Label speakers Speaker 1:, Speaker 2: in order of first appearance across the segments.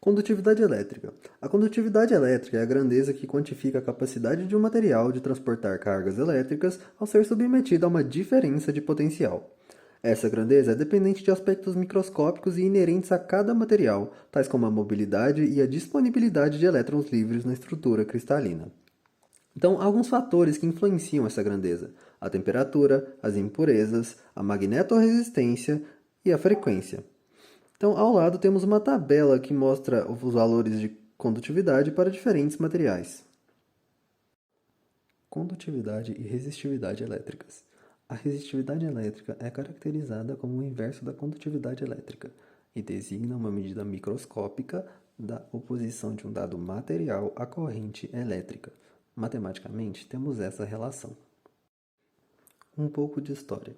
Speaker 1: Condutividade elétrica. A condutividade elétrica é a grandeza que quantifica a capacidade de um material de transportar cargas elétricas ao ser submetido a uma diferença de potencial. Essa grandeza é dependente de aspectos microscópicos e inerentes a cada material, tais como a mobilidade e a disponibilidade de elétrons livres na estrutura cristalina. Então, há alguns fatores que influenciam essa grandeza: a temperatura, as impurezas, a magnetorresistência e a frequência. Então, ao lado temos uma tabela que mostra os valores de condutividade para diferentes materiais. Condutividade e resistividade elétricas. A resistividade elétrica é caracterizada como o inverso da condutividade elétrica e designa uma medida microscópica da oposição de um dado material à corrente elétrica. Matematicamente, temos essa relação. Um pouco de história.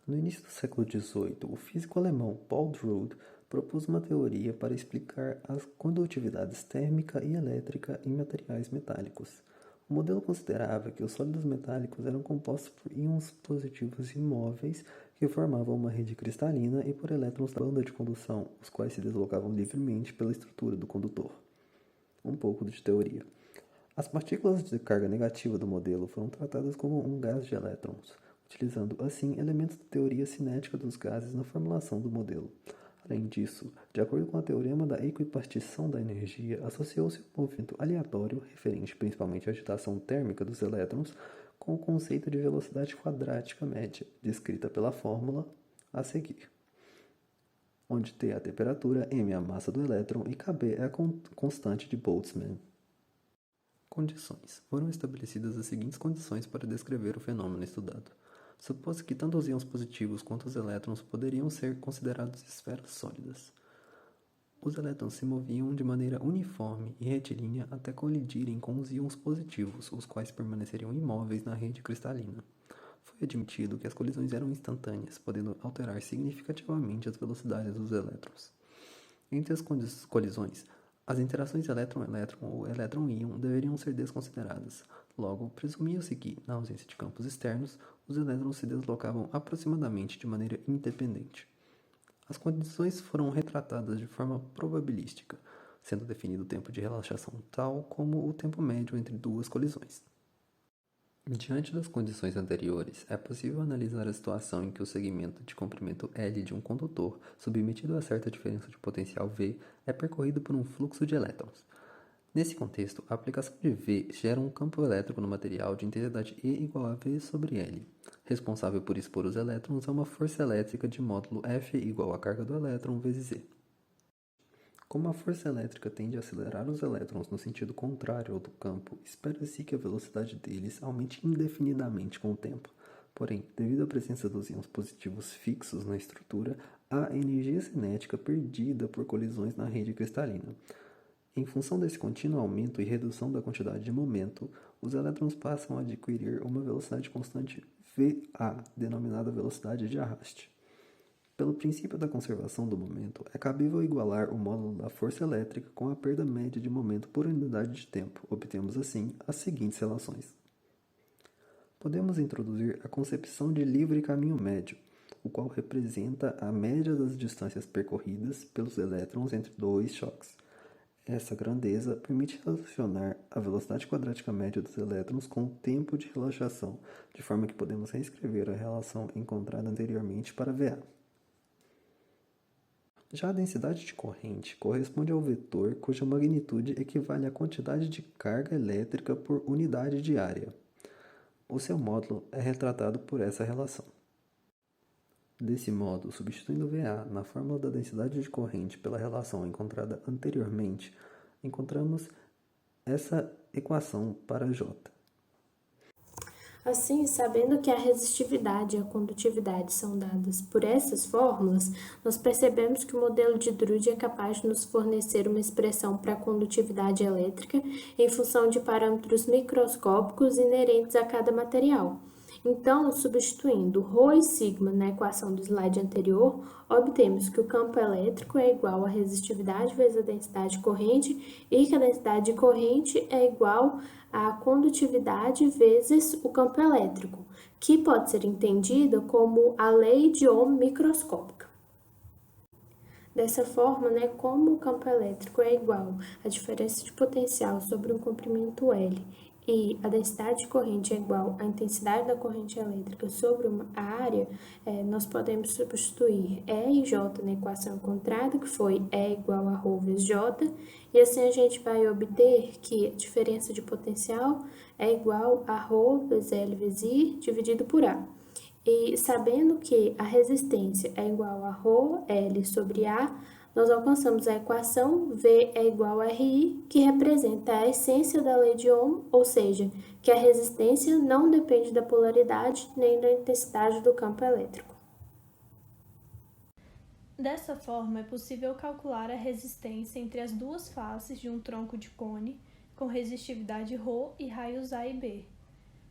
Speaker 1: No início do século XVIII, o físico alemão Paul Drude propôs uma teoria para explicar as condutividades térmica e elétrica em materiais metálicos. O modelo considerava que os sólidos metálicos eram compostos por íons positivos imóveis que formavam uma rede cristalina e por elétrons da banda de condução, os quais se deslocavam livremente pela estrutura do condutor. Um pouco de teoria. As partículas de carga negativa do modelo foram tratadas como um gás de elétrons, utilizando assim elementos da teoria cinética dos gases na formulação do modelo. Além disso, de acordo com a teorema da equipartição da energia, associou-se um movimento aleatório, referente principalmente à agitação térmica dos elétrons, com o conceito de velocidade quadrática média, descrita pela fórmula a seguir, onde T é a temperatura, m é a massa do elétron e Kb é a constante de Boltzmann. Condições. Foram estabelecidas as seguintes condições para descrever o fenômeno estudado. Supôs que tanto os íons positivos quanto os elétrons poderiam ser considerados esferas sólidas. Os elétrons se moviam de maneira uniforme e retilínea até colidirem com os íons positivos, os quais permaneceriam imóveis na rede cristalina. Foi admitido que as colisões eram instantâneas, podendo alterar significativamente as velocidades dos elétrons. Entre as colisões, as interações elétron-elétron ou elétron-íon deveriam ser desconsideradas. Logo, presumia-se que, na ausência de campos externos, os elétrons se deslocavam aproximadamente de maneira independente. As condições foram retratadas de forma probabilística, sendo definido o tempo de relaxação tal como o tempo médio entre duas colisões. Diante das condições anteriores, é possível analisar a situação em que o segmento de comprimento L de um condutor, submetido a certa diferença de potencial V, é percorrido por um fluxo de elétrons. Nesse contexto, a aplicação de V gera um campo elétrico no material de intensidade E igual a V sobre L, responsável por expor os elétrons a uma força elétrica de módulo F igual a carga do elétron vezes Z. Como a força elétrica tende a acelerar os elétrons no sentido contrário ao do campo, espera-se que a velocidade deles aumente indefinidamente com o tempo. Porém, devido à presença dos íons positivos fixos na estrutura, há energia cinética perdida por colisões na rede cristalina. Em função desse contínuo aumento e redução da quantidade de momento, os elétrons passam a adquirir uma velocidade constante VA, denominada velocidade de arraste. Pelo princípio da conservação do momento, é cabível igualar o módulo da força elétrica com a perda média de momento por unidade de tempo. Obtemos, assim, as seguintes relações. Podemos introduzir a concepção de livre caminho médio, o qual representa a média das distâncias percorridas pelos elétrons entre dois choques. Essa grandeza permite relacionar a velocidade quadrática média dos elétrons com o tempo de relaxação, de forma que podemos reescrever a relação encontrada anteriormente para VA. Já a densidade de corrente corresponde ao vetor cuja magnitude equivale à quantidade de carga elétrica por unidade de área. O seu módulo é retratado por essa relação. Desse modo, substituindo VA na fórmula da densidade de corrente pela relação encontrada anteriormente, encontramos essa equação para J.
Speaker 2: Assim, sabendo que a resistividade e a condutividade são dadas por essas fórmulas, nós percebemos que o modelo de Drude é capaz de nos fornecer uma expressão para a condutividade elétrica em função de parâmetros microscópicos inerentes a cada material. Então, substituindo ρ e sigma na equação do slide anterior, obtemos que o campo elétrico é igual à resistividade vezes a densidade de corrente e que a densidade de corrente é igual à condutividade vezes o campo elétrico, que pode ser entendida como a lei de Ohm microscópica. Dessa forma, como o campo elétrico é igual à diferença de potencial sobre um comprimento L e a densidade de corrente é igual à intensidade da corrente elétrica sobre a área, nós podemos substituir E e J na equação encontrada, que foi E igual a ρ vezes J, e assim a gente vai obter que a diferença de potencial é igual a ρ vezes L vezes I dividido por A. E sabendo que a resistência é igual a ρL sobre A, nós alcançamos a equação V é igual a RI, que representa a essência da lei de Ohm, ou seja, que a resistência não depende da polaridade nem da intensidade do campo elétrico.
Speaker 3: Dessa forma, é possível calcular a resistência entre as duas faces de um tronco de cone com resistividade ρ e raios A e B.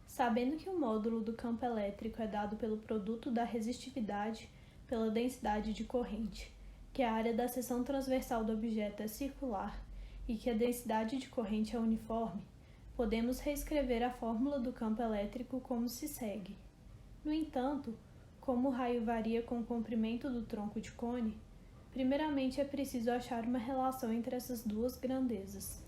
Speaker 3: Sabendo que o módulo do campo elétrico é dado pelo produto da resistividade pela densidade de corrente, que a área da seção transversal do objeto é circular e que a densidade de corrente é uniforme, podemos reescrever a fórmula do campo elétrico como se segue. No entanto, como o raio varia com o comprimento do tronco de cone, primeiramente é preciso achar uma relação entre essas duas grandezas.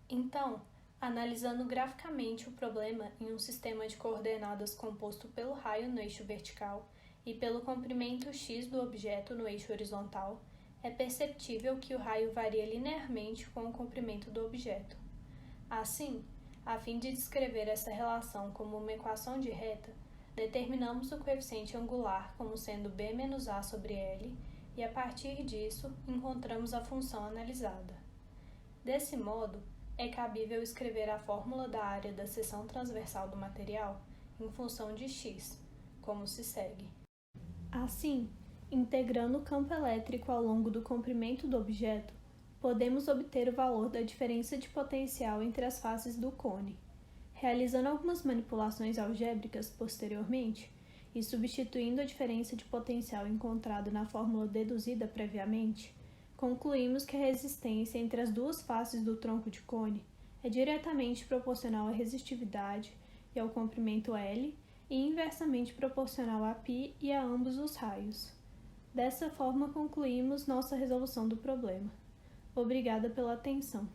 Speaker 3: Então, analisando graficamente o problema em um sistema de coordenadas composto pelo raio no eixo vertical e pelo comprimento x do objeto no eixo horizontal, é perceptível que o raio varia linearmente com o comprimento do objeto. Assim, a fim de descrever essa relação como uma equação de reta, determinamos o coeficiente angular como sendo b menos a sobre L e, a partir disso, encontramos a função analisada. Desse modo, é cabível escrever a fórmula da área da seção transversal do material em função de x, como se segue. Assim, integrando o campo elétrico ao longo do comprimento do objeto, podemos obter o valor da diferença de potencial entre as faces do cone. Realizando algumas manipulações algébricas posteriormente e substituindo a diferença de potencial encontrada na fórmula deduzida previamente, concluímos que a resistência entre as duas faces do tronco de cone é diretamente proporcional à resistividade e ao comprimento L e inversamente proporcional a π e a ambos os raios. Dessa forma, concluímos nossa resolução do problema. Obrigada pela atenção.